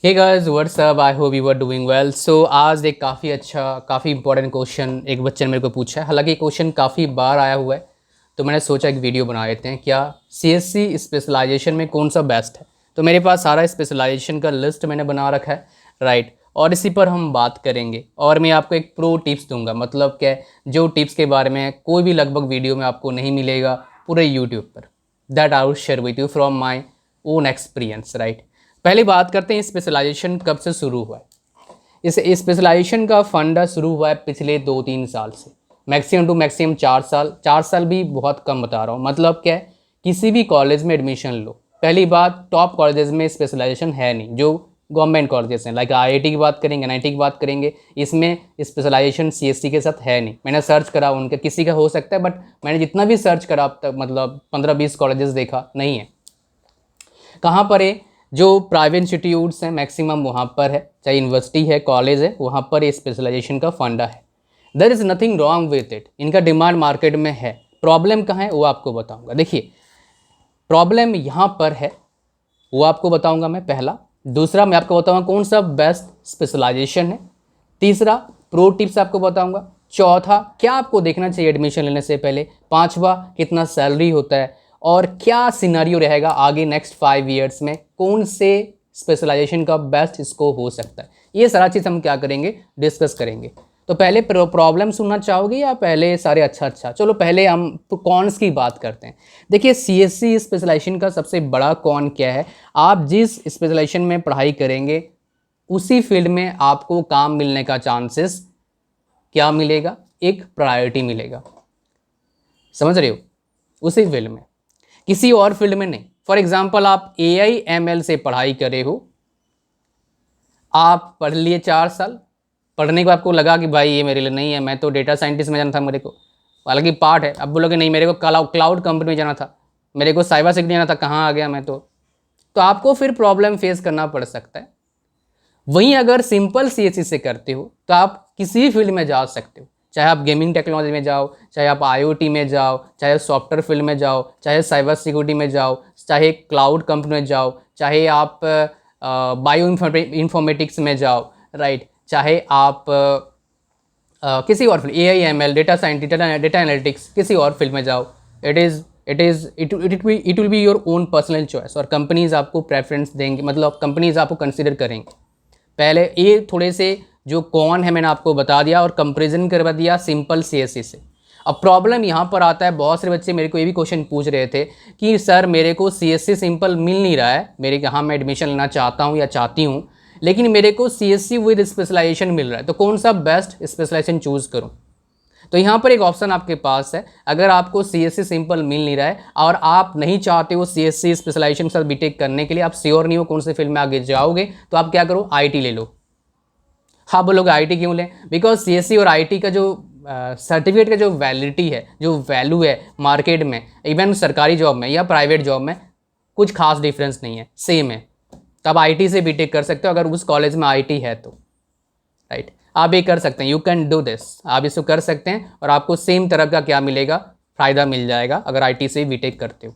Hey guys what's up, I hope you are doing well. So आज एक काफ़ी important question एक बच्चे ने मेरे को पूछा है। हालांकि क्वेश्चन काफ़ी बार आया हुआ है, तो मैंने सोचा एक वीडियो बना लेते हैं। क्या सीएससी स्पेशलाइजेशन में कौन सा बेस्ट है? तो मेरे पास सारा स्पेशलाइजेशन का लिस्ट मैंने बना रखा है, राइट। और इसी पर हम बात करेंगे और मैं आपको एक प्रो टिप्स दूंगा। मतलब क्या, जो टिप्स के बारे में कोई भी लगभग वीडियो में आपको नहीं मिलेगा पूरे यूट्यूब पर। That I will share with you from my own experience, right. पहले बात करते हैं स्पेशलाइजेशन कब से शुरू हुआ है। इस स्पेशलाइजेशन का फंडा शुरू हुआ है पिछले 2-3 साल से, मैक्सिमम टू मैक्सिमम 4 साल। 4 साल भी बहुत कम बता रहा हूँ। मतलब क्या है, किसी भी कॉलेज में एडमिशन लो, पहली बात टॉप कॉलेजेस में स्पेशलाइजेशन है नहीं। जो गवर्नमेंट कॉलेजेस हैं लाइक आईआईटी की बात करेंगे, एनआईटी की बात करेंगे, इसमें स्पेशलाइजेशन सीएससी के साथ है नहीं। मैंने सर्च करा, उनके किसी का हो सकता है, बट मैंने जितना भी सर्च करा अब तक, मतलब 15-20 कॉलेजेस देखा, नहीं है। कहाँ पर है? जो प्राइवेट इंस्टीट्यूट्स हैं मैक्सिमम वहाँ पर है, चाहे यूनिवर्सिटी है, कॉलेज है, वहाँ पर ये स्पेशलाइजेशन का फंडा है। There is nothing wrong with it. इनका डिमांड मार्केट में है। प्रॉब्लम कहाँ है वो आपको बताऊंगा। देखिए, प्रॉब्लम यहाँ पर है, वो आपको बताऊंगा मैं, पहला। दूसरा, मैं आपको बताऊंगा कौन सा बेस्ट स्पेशलाइजेशन है। तीसरा, प्रो टिप्स आपको बताऊंगा। चौथा, क्या आपको देखना चाहिए एडमिशन लेने से पहले। पांचवा, कितना सैलरी होता है और क्या सिनेरियो रहेगा आगे नेक्स्ट 5 ईयर्स में, कौन से स्पेशलाइजेशन का बेस्ट स्कोप हो सकता है। ये सारा चीज़ हम क्या करेंगे, डिस्कस करेंगे। तो पहले प्रॉब्लम सुनना चाहोगे या पहले सारे? अच्छा, चलो पहले हम कॉन्स की बात करते हैं। देखिए, सीएससी स्पेशलाइजेशन का सबसे बड़ा कॉन क्या है? आप जिस स्पेशलाइजेशन में पढ़ाई करेंगे उसी फील्ड में आपको काम मिलने का चांसेस क्या मिलेगा, एक प्रायोरिटी मिलेगा। समझ रहे हो? उसी फील्ड में, किसी और फील्ड में नहीं। फॉर एग्जाम्पल, आप AI/ML से पढ़ाई करे हो, आप पढ़ लिए 4 साल, पढ़ने के बाद आपको लगा कि भाई ये मेरे लिए नहीं है, मैं तो डेटा साइंटिस्ट में जाना था मेरे को, हालांकि पार्ट है। अब बोलोगे नहीं, मेरे को क्लाउड कंपनी में जाना था, मेरे को साइबर सिक्योरिटी जाना था, कहाँ आ गया मैं तो आपको फिर प्रॉब्लम फेस करना पड़ सकता है। वहीं अगर सिंपल सीएससी से करते हो तो आप किसी भी फील्ड में जा सकते हो। चाहे आप गेमिंग टेक्नोलॉजी में जाओ, चाहे आप आईओटी में जाओ, चाहे सॉफ्टवेयर फील्ड में जाओ, चाहे साइबर सिक्योरिटी में जाओ, चाहे क्लाउड कंपनी में जाओ, चाहे आप बायो इन्फॉर्मेटिक्स में जाओ, राइट। चाहे आप किसी और field, AI/ML, data scientist, data analytics, किसी और फील्ड में जाओ, it will be your own personal choice. और कंपनीज आपको प्रेफरेंस देंगे, मतलब कंपनीज आपको कंसिडर करेंगे। पहले ये थोड़े से जो कौन है मैंने आपको बता दिया और कंपेरिजन करवा दिया सिंपल सीएससी से। अब प्रॉब्लम यहाँ पर आता है, बहुत सारे बच्चे मेरे को ये भी क्वेश्चन पूछ रहे थे कि सर मेरे को सीएससी सिंपल मिल नहीं रहा है, मेरे यहाँ मैं एडमिशन लेना चाहता हूँ या चाहती हूँ, लेकिन मेरे को सीएससी विद स्पेशलाइजेशन मिल रहा है, तो कौन सा बेस्ट स्पेशलाइजेशन चूज़ करूँ? तो यहाँ पर एक ऑप्शन आपके पास है। अगर आपको सीएससी सिंपल मिल नहीं रहा है और आप नहीं चाहते हो सीएससी स्पेशलाइजेशन के साथ बीटेक करने के लिए, आप श्योर नहीं हो कौन से फील्ड में आगे जाओगे, तो आप क्या करो, आईटी ले लो। हाँ, बोलोगे आईटी क्यों लें? बिकॉज सीएससी और आईटी का जो सर्टिफिकेट का जो वैलिडिटी है, जो वैल्यू है मार्केट में, इवन सरकारी जॉब में या प्राइवेट जॉब में, कुछ खास डिफरेंस नहीं है, सेम है। तो आप आईटी से बीटेक कर सकते हो अगर उस कॉलेज में आईटी है तो, राइट। आप ये कर सकते हैं, यू कैन डू दिस, आप इसको कर सकते हैं और आपको सेम तरह का क्या मिलेगा, फ़ायदा मिल जाएगा अगर आईटी से बीटेक करते हो।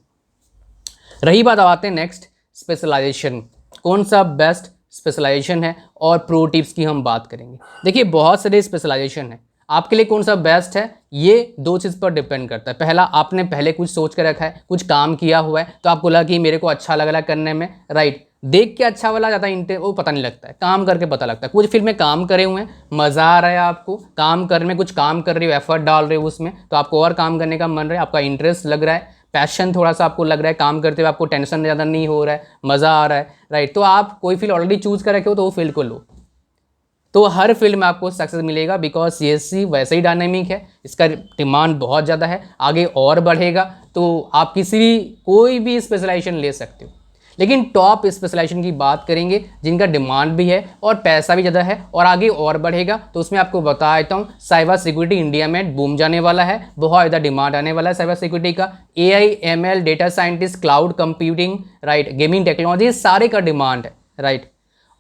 रही बात, अब आते हैं नेक्स्ट स्पेशलाइजेशन, कौन सा बेस्ट स्पेशलाइजेशन है और प्रो टिप्स की हम बात करेंगे। देखिए, बहुत सारे स्पेशलाइजेशन है, आपके लिए कौन सा बेस्ट है ये 2 चीज़ पर डिपेंड करता है। पहला, आपने पहले कुछ सोच कर रखा है, कुछ काम किया हुआ है, तो आपको लगा कि मेरे को अच्छा लग रहा है करने में, राइट। देख के अच्छा वाला ज़्यादा वो पता नहीं लगता है, काम करके पता लगता है। कुछ फील्ड में काम करे हुए हैं, मज़ा आ रहा है आपको काम करने में, कुछ काम कर रहे हो, एफर्ट डाल रहे हो उसमें, तो आपको और काम करने का मन रहा है, आपका इंटरेस्ट लग रहा है, पैशन थोड़ा सा आपको लग रहा है, काम करते हुए आपको टेंशन ज़्यादा नहीं हो रहा है, मज़ा आ रहा है, राइट। तो आप कोई फील्ड ऑलरेडी चूज़ कर रखे हो तो वो फील्ड को लो, तो हर फील्ड में आपको सक्सेस मिलेगा। बिकॉज सीएससी वैसे ही डायनामिक है, इसका डिमांड बहुत ज़्यादा है, आगे और बढ़ेगा, तो आप कोई भी स्पेशलाइजेशन ले सकते हो। लेकिन टॉप स्पेशलाइजेशन की बात करेंगे जिनका डिमांड भी है और पैसा भी ज़्यादा है और आगे और बढ़ेगा, तो उसमें आपको बता देता हूँ, साइबर सिक्योरिटी इंडिया में बूम जाने वाला है, बहुत ज़्यादा डिमांड आने वाला है साइबर सिक्योरिटी का। AI/ML, data scientist, cloud computing, right, gaming technology, सारे का डिमांड है, राइट।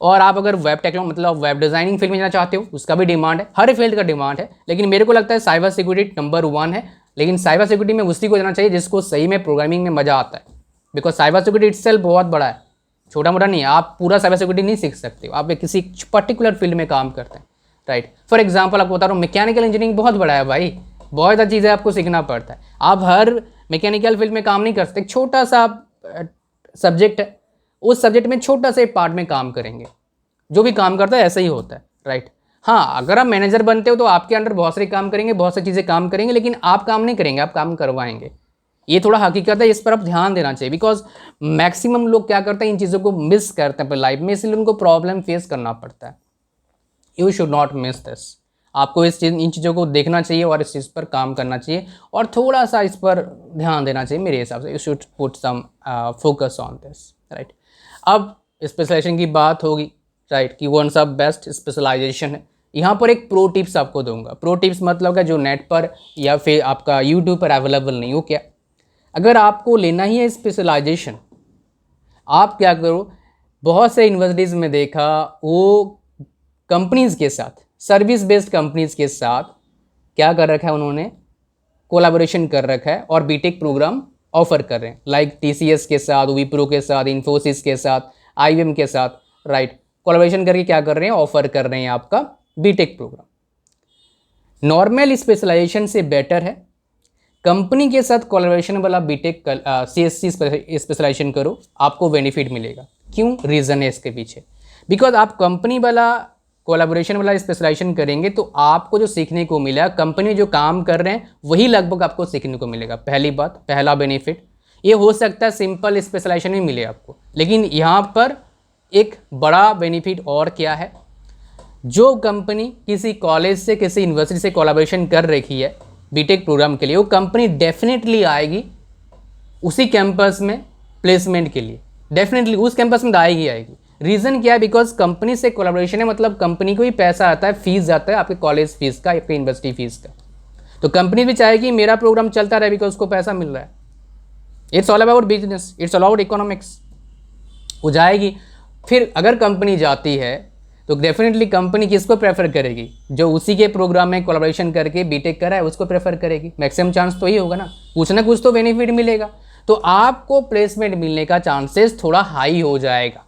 और आप अगर वेब टेक्नोलॉजी मतलब वेब डिज़ाइनिंग फील्ड में जाना चाहते हो, उसका भी डिमांड है, हर फील्ड का डिमांड है। लेकिन मेरे को लगता है साइबर सिक्योरिटी नंबर 1 है। लेकिन साइबर सिक्योरिटी में उसी को जाना चाहिए जिसको सही में प्रोग्रामिंग में मज़ा आता है, बिकॉज साइबर सिक्योरिटी इटसेल्फ बहुत बड़ा है, छोटा मोटा नहीं है, आप पूरा साइबर सिक्योरिटी नहीं सीख सकते हो, आप एक किसी पर्टिकुलर फील्ड में काम करते हैं, राइट। फॉर एग्जांपल आपको बता रहा हूँ, मैकेनिकल इंजीनियरिंग बहुत बड़ा है भाई, बहुत सारी चीज़ें आपको सीखना पड़ता है। आप हर मैकेनिकल फील्ड में काम नहीं कर सकते, एक छोटा सा सब्जेक्ट है, उस सब्जेक्ट में छोटा से पार्ट में काम करेंगे, जो भी काम करता है ऐसा ही होता है, राइट। हाँ, अगर आप मैनेजर बनते हो तो आपके अंडर बहुत सारे काम करेंगे, बहुत सारी चीज़ें काम करेंगे, लेकिन आप काम नहीं करेंगे, आप काम करवाएंगे। ये थोड़ा हकीकत है, इस पर आप ध्यान देना चाहिए, बिकॉज मैक्सिमम लोग क्या करते हैं, इन चीज़ों को मिस करते हैं अपनी लाइफ में, इसलिए उनको प्रॉब्लम फेस करना पड़ता है। You should not miss this. आपको इन चीज़ों को देखना चाहिए और इस चीज़ पर काम करना चाहिए और थोड़ा सा इस पर ध्यान देना चाहिए मेरे हिसाब से। You should put some focus on this, right. अब स्पेशलाइजेशन की बात होगी, राइट, कि कौन सा बेस्ट स्पेशलाइजेशन है। यहाँ पर एक प्रो टिप्स आपको दूंगा। प्रो टिप्स मतलब है जो नेट पर या फिर आपका यूट्यूब पर अवेलेबल नहीं हो। क्या, अगर आपको लेना ही है स्पेशलाइजेशन, आप क्या करो, बहुत से यूनिवर्सिटीज़ में देखा वो कंपनीज़ के साथ, सर्विस बेस्ड कंपनीज़ के साथ क्या कर रखा है, उन्होंने कोलैबोरेशन कर रखा है और बीटेक प्रोग्राम ऑफर कर रहे हैं, लाइक टीसीएस के साथ, विप्रो के साथ, इन्फोसिस के साथ, आईबीएम के साथ, राइट। कोलैबोरेशन करके क्या कर रहे हैं, ऑफर कर रहे हैं आपका बीटेक प्रोग्राम। नॉर्मल स्पेशलाइजेशन से बेटर है कंपनी के साथ कोलैबोरेशन वाला बीटेक सीएससी स्पेशलाइजेशन करो, आपको बेनिफिट मिलेगा। क्यों, रीज़न है इसके पीछे, बिकॉज आप कंपनी वाला कोलैबोरेशन वाला स्पेशलाइजेशन करेंगे तो आपको जो सीखने को मिला, कंपनी जो काम कर रहे हैं वही लगभग आपको सीखने को मिलेगा। पहली बात, पहला बेनिफिट ये हो सकता है सिंपल स्पेशलाइजेशन ही मिले आपको, लेकिन यहाँ पर एक बड़ा बेनिफिट और क्या है, जो कंपनी किसी कॉलेज से, किसी यूनिवर्सिटी से कोलैबोरेशन कर रखी है बीटेक प्रोग्राम के लिए, वो कंपनी डेफिनेटली आएगी उसी कैंपस में प्लेसमेंट के लिए, डेफिनेटली उस कैंपस में आएगी। रीज़न क्या है, बिकॉज कंपनी से कोलैबोरेशन है, मतलब कंपनी को ही पैसा आता है, फीस जाता है आपके कॉलेज फीस का, आपके यूनिवर्सिटी फीस का, तो कंपनी भी चाहेगी मेरा प्रोग्राम चलता रहे बिकॉज उसको पैसा मिल रहा है। It's all about business, it's all about economics. वो जाएगी, फिर अगर कंपनी जाती है तो डेफिनेटली कंपनी किसको प्रेफर करेगी, जो उसी के प्रोग्राम में कोलैबोरेशन करके बीटेक करा है उसको प्रेफर करेगी। मैक्सिमम चांस तो ही होगा ना कुछ तो बेनिफिट मिलेगा, तो आपको प्लेसमेंट मिलने का चांसेस थोड़ा हाई हो जाएगा।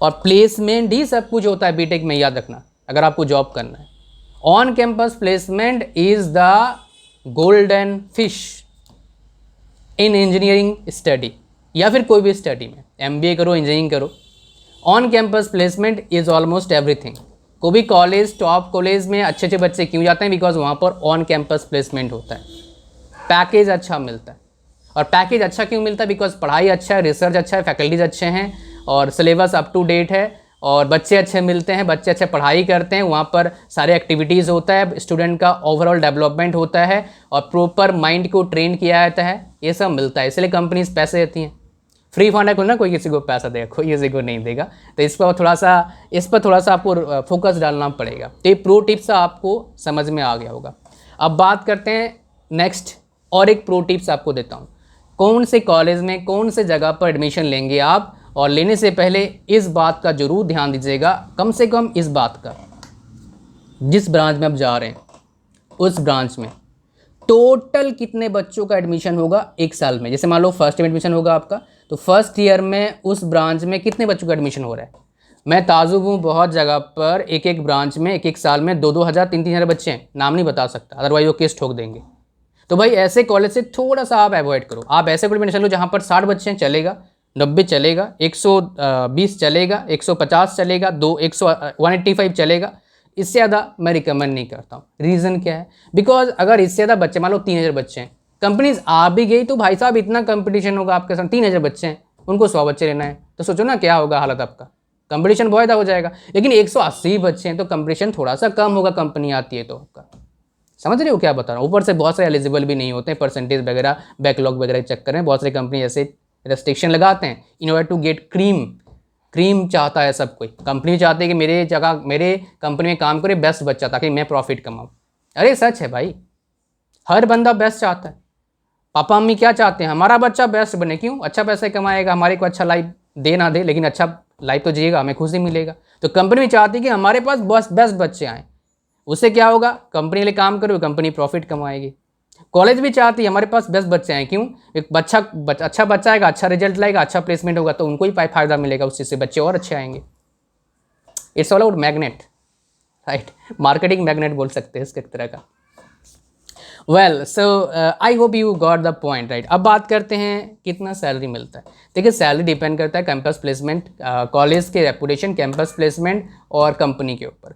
और प्लेसमेंट ही सब कुछ होता है बीटेक में, याद रखना, अगर आपको जॉब करना है। On campus placement is the golden fish in engineering study, या फिर कोई भी स्टडी में, एमबीए करो, इंजीनियरिंग करो, on campus placement is almost everything. कोई भी कॉलेज, टॉप कॉलेज में अच्छे अच्छे बच्चे क्यों जाते हैं, बिकॉज वहाँ पर ऑन कैंपस प्लेसमेंट होता है, पैकेज अच्छा मिलता है। और पैकेज अच्छा क्यों मिलता है, बिकॉज पढ़ाई अच्छा है, रिसर्च अच्छा है, फैकल्टीज अच्छे हैं और सिलेबस अप टू डेट है और बच्चे अच्छे मिलते हैं, बच्चे अच्छे पढ़ाई करते हैं, वहाँ पर सारे एक्टिविटीज़ होता है, स्टूडेंट का ओवरऑल डेवलपमेंट होता है और प्रॉपर माइंड को ट्रेन किया जाता है, ये सब मिलता है, इसलिए कंपनीज पैसे देती हैं। फ्री फंड है कोई ना, कोई किसी को पैसा देगा, कोई किसी को नहीं देगा, तो इस पर थोड़ा सा आपको फोकस डालना पड़ेगा। तो ये प्रो टिप्स आपको समझ में आ गया होगा। अब बात करते हैं नेक्स्ट, और एक प्रो टिप्स आपको देता हूँ, कौन से कॉलेज में, कौन से जगह पर एडमिशन लेंगे आप, और लेने से पहले इस बात का जरूर ध्यान दीजिएगा, कम से कम इस बात का, जिस ब्रांच में आप जा रहे हैं उस ब्रांच में टोटल कितने बच्चों का एडमिशन होगा एक साल में। जैसे मान लो फर्स्ट ईयर में एडमिशन होगा आपका, तो फर्स्ट ईयर में उस ब्रांच में कितने बच्चों का एडमिशन हो रहा है। मैं ताजुब हूँ, बहुत जगह पर एक एक ब्रांच में एक एक साल में 2-2 हज़ार 3-3 हज़ार बच्चे हैं, नाम नहीं बता सकता, अदरवाइज वो केस ठोक देंगे। तो भाई ऐसे कॉलेज से थोड़ा सा आप अवॉइड करो। आप ऐसे कॉलेज में एडमिशन लो जहाँ पर 60 बच्चे हैं, चलेगा, 90 चलेगा, 120 चलेगा, 150 चलेगा, 185 चलेगा, इससे ज़्यादा मैं रिकमेंड नहीं करता हूँ। रीज़न क्या है, बिकॉज अगर इससे ज़्यादा बच्चे, मान लो 3000 बच्चे हैं, कंपनीज आ भी गई तो भाई साहब इतना कंपटीशन होगा आपके साथ, 3000 बच्चे हैं, उनको 100 बच्चे लेना है, तो सोचो ना क्या होगा हालत आपका, कंपटीशन बहुत ज़्यादा हो जाएगा। लेकिन 180 बच्चे हैं तो कंपटीशन थोड़ा सा कम होगा, कंपनी आती है तो आपका, समझ रहे हो क्या बता रहा हूँ। ऊपर से बहुत सारे एलिजिबल भी नहीं होते हैं, परसेंटेज वगैरह, बैकलॉग वगैरह के चक्कर में बहुत सारी कंपनी ऐसे रेस्ट्रिक्शन लगाते हैं in order to get cream चाहता है सब कोई, कंपनी चाहती है कि मेरे कंपनी में काम करे बेस्ट बच्चा ताकि मैं प्रॉफिट कमाऊँ। अरे सच है भाई, हर बंदा बेस्ट चाहता है। पापा मम्मी क्या चाहते हैं, हमारा बच्चा बेस्ट बने, क्यों, अच्छा पैसा कमाएगा, हमारे को अच्छा लाइफ दे ना दे, लेकिन अच्छा लाइफ तो जिएगा, हमें खुशी मिलेगा। तो कंपनी भी चाहती है कि हमारे पास बेस्ट बच्चे आएँ, उससे क्या होगा, कंपनी के लिए काम करो, कंपनी प्रॉफिट कमाएगी। कॉलेज भी चाहती है हमारे पास 10 बच्चे हैं, क्यों? एक अच्छा बच्चा आएगा, अच्छा रिजल्ट लाएगा, अच्छा प्लेसमेंट होगा तो उनको ही फायदा मिलेगा, उस चीज़ से बच्चे और अच्छे आएंगे। It's all about magnet, right, marketing magnet बोल सकते हैं इसके तरह का। Well so I hope you got the point, right. अब बात करते हैं कितना सैलरी मिलता है। देखिए सैलरी डिपेंड करता है कैंपस प्लेसमेंट, कॉलेज के रेपुटेशन, कैंपस प्लेसमेंट और कंपनी के ऊपर।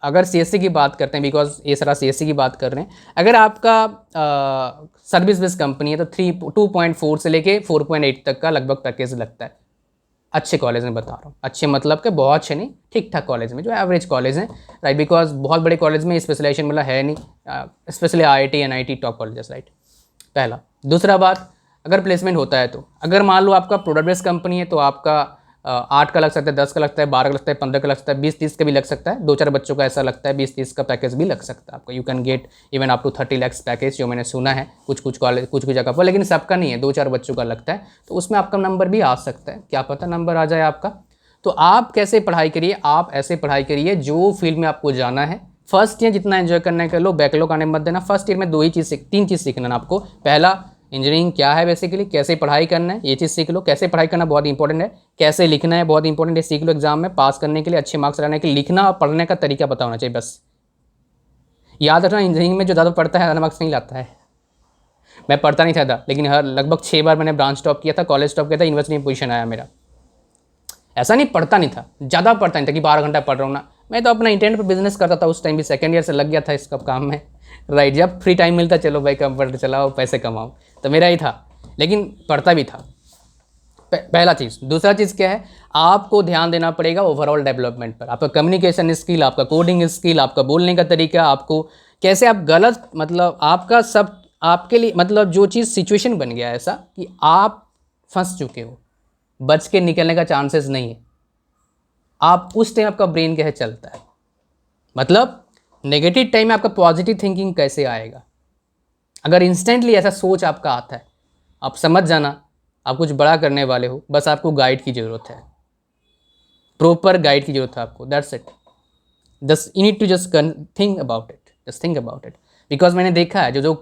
अगर सीएससी की बात करते हैं, बिकॉज ये सारा सीएससी की बात कर रहे हैं, अगर आपका सर्विस बेस्ड कंपनी है तो 2.4 से लेके 4.8 तक का लगभग पैकेज लगता है। अच्छे कॉलेज में बता रहा हूँ, अच्छे मतलब के बहुत अच्छे नहीं, ठीक ठाक कॉलेज में, जो एवरेज कॉलेज हैं, राइट, बिकॉज बहुत बड़े कॉलेज में स्पेशलाइजेशन मतलब है नहीं, specially IIT NIT top colleges, right, पहला। दूसरा बात, अगर प्लेसमेंट होता है तो अगर मान लो आपका प्रोडक्ट बेस्ड कंपनी है तो आपका 8 का लग सकता है, 10 का लगता है, 12 का लगता है, 15 का लगता है, 20-30 का भी लग सकता है। 2-4 बच्चों का ऐसा लगता है 20-30 का पैकेज भी लग सकता है आपका। You can get even up to 30 lakhs package, जो मैंने सुना है कुछ कॉलेज कुछ जगह पर, लेकिन सबका नहीं है, 2-4 बच्चों का लगता है, तो उसमें आपका नंबर भी आ सकता है, क्या पता नंबर आ जाए आपका। तो आप कैसे पढ़ाई करिए, आप ऐसे पढ़ाई करिए जो फील्ड में आपको जाना है। फर्स्ट ईयर जितना एंजॉय करना है कर लो, बैकलॉग आने मत देना। फर्स्ट ईयर में 3 चीज़ सीखना है आपको। पहला, इंजीनियरिंग क्या है बेसिकली, कैसे पढ़ाई करना है, ये चीज़ सीख लो। कैसे पढ़ाई करना बहुत इंपॉर्टेंट है, कैसे लिखना है बहुत इंपॉर्टेंट है, सीख लो। एग्जाम में पास करने के लिए, अच्छे मार्क्स लाने के लिए लिखना और पढ़ने का तरीका पता होना चाहिए, बस याद रखना। इंजीनियरिंग में जो ज़्यादा पढ़ता है ज़्यादा मार्क्स नहीं लाता है। मैं पढ़ता नहीं था लेकिन हर लगभग 6 बार मैंने ब्रांच टॉप किया था, कॉलेज टॉप किया था, यूनिवर्सिटी में पोजीशन आया मेरा। ऐसा नहीं पढ़ता नहीं था, ज़्यादा पढ़ता नहीं था कि 12 घंटा पढ़ रहा हूँ ना। मैं तो अपना इंटरनेट पर बिजनेस करता था उस टाइम भी, सेकंड ईयर से लग गया था इसका काम में, राइट। जब फ्री टाइम मिलता चलो भाई कंप्यूटर चलाओ पैसे कमाओ, तो मेरा ही था, लेकिन पढ़ता भी था। पहला चीज़। दूसरा चीज़ क्या है, आपको ध्यान देना पड़ेगा ओवरऑल डेवलपमेंट पर। आपका कम्युनिकेशन स्किल, आपका कोडिंग स्किल, आपका बोलने का तरीका, आपको कैसे आप गलत मतलब आपका सब आपके लिए मतलब जो चीज़ सिचुएशन बन गया है ऐसा कि आप फंस चुके हो, बच के निकलने का चांसेस नहीं है। आप उस टाइम आपका ब्रेन कैसे चलता है, मतलब नेगेटिव टाइम में आपका पॉजिटिव थिंकिंग कैसे आएगा। अगर इंस्टेंटली ऐसा सोच आपका आता है, आप समझ जाना आप कुछ बड़ा करने वाले हो, बस आपको गाइड की ज़रूरत है, प्रॉपर गाइड की ज़रूरत है आपको, that's it. Just you need to just think about it, just think about it. Because मैंने देखा है जो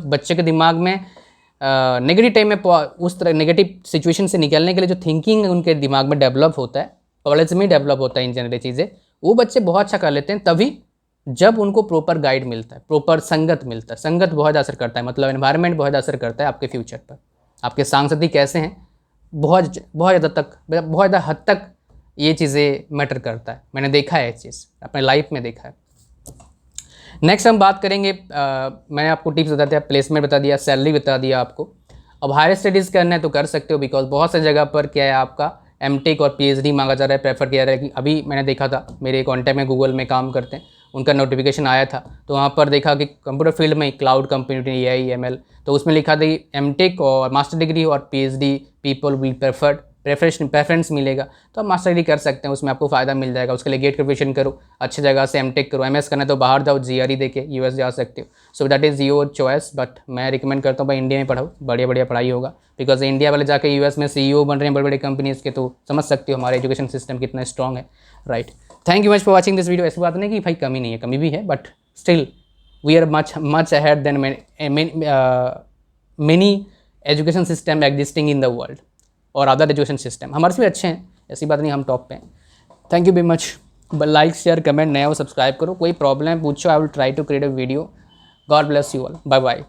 बच्चे के दिमाग में नेगेटिव टाइम में उस तरह नेगेटिव सिचुएशन से निकलने के लिए जो थिंकिंग उनके दिमाग में डेवलप होता है, कॉलेज में डेवलप होता है इन जनरल चीज़ें, वो बच्चे बहुत अच्छा कर लेते हैं तभी जब उनको प्रॉपर गाइड मिलता है, प्रॉपर संगत मिलता है। संगत बहुत ज़्यादा असर करता है, मतलब एनवायरनमेंट बहुत ज़्यादा असर करता है आपके फ्यूचर पर। आपके सांगसाथी कैसे हैं, बहुत ज़्यादा हद तक ये चीज़ें मैटर करता है। मैंने देखा है ये चीज़, अपने लाइफ में देखा है। नेक्स्ट हम बात करेंगे, मैंने आपको टिप्स बता दिया, प्लेसमेंट बता दिया, सैलरी बता दिया आपको। अब हायर स्टडीज़ करना है तो कर सकते हो, बिकॉज बहुत सी जगह पर क्या है आपका एमटेक और पीएचडी मांगा जा रहा है, प्रेफर किया जा रहा है। कि अभी मैंने देखा था, मेरे कॉन्टैक्ट में गूगल में काम करते हैं, उनका नोटिफिकेशन आया था, तो वहाँ पर देखा कि कंप्यूटर फील्ड में क्लाउड कंप्यूटिंग AI ML, तो उसमें लिखा था कि एमटेक और मास्टर डिग्री और पीएचडी पीपल विल प्रेफरेंस मिलेगा। तो आप मास्टर डिग्री कर सकते हैं, उसमें आपको फ़ायदा मिल जाएगा। उसके लिए गेट प्रिपरेशन करो, अच्छी जगह से एमटेक करो। MS करना है तो बाहर जाओ, GRE देके US जा सकते हो। So that is your choice, but मैं रिकमेंड करता हूँ भाई इंडिया में पढ़ाओ, बढ़िया पढ़ाई होगा। बिकॉज इंडिया वाले जाके US में CEO बन रहे हैं बड़े बड़े कंपनीज़ के, तो समझ सकते हो हमारा एजुकेशन सिस्टम कितना स्ट्रॉग है, right. Thank you much for watching this video. ऐसी बात नहीं कि भाई कमी नहीं है, कमी भी है, but still we are much ahead than many education system existing in the world, और अदर एजुकेशन सिस्टम हमारे से भी अच्छे हैं, ऐसी बात नहीं हम टॉप पे हैं। Thank you very much. Like share comment नया हो सब्सक्राइब करो, कोई प्रॉब्लम है पूछो, I will try to create a video. God bless you all, bye bye.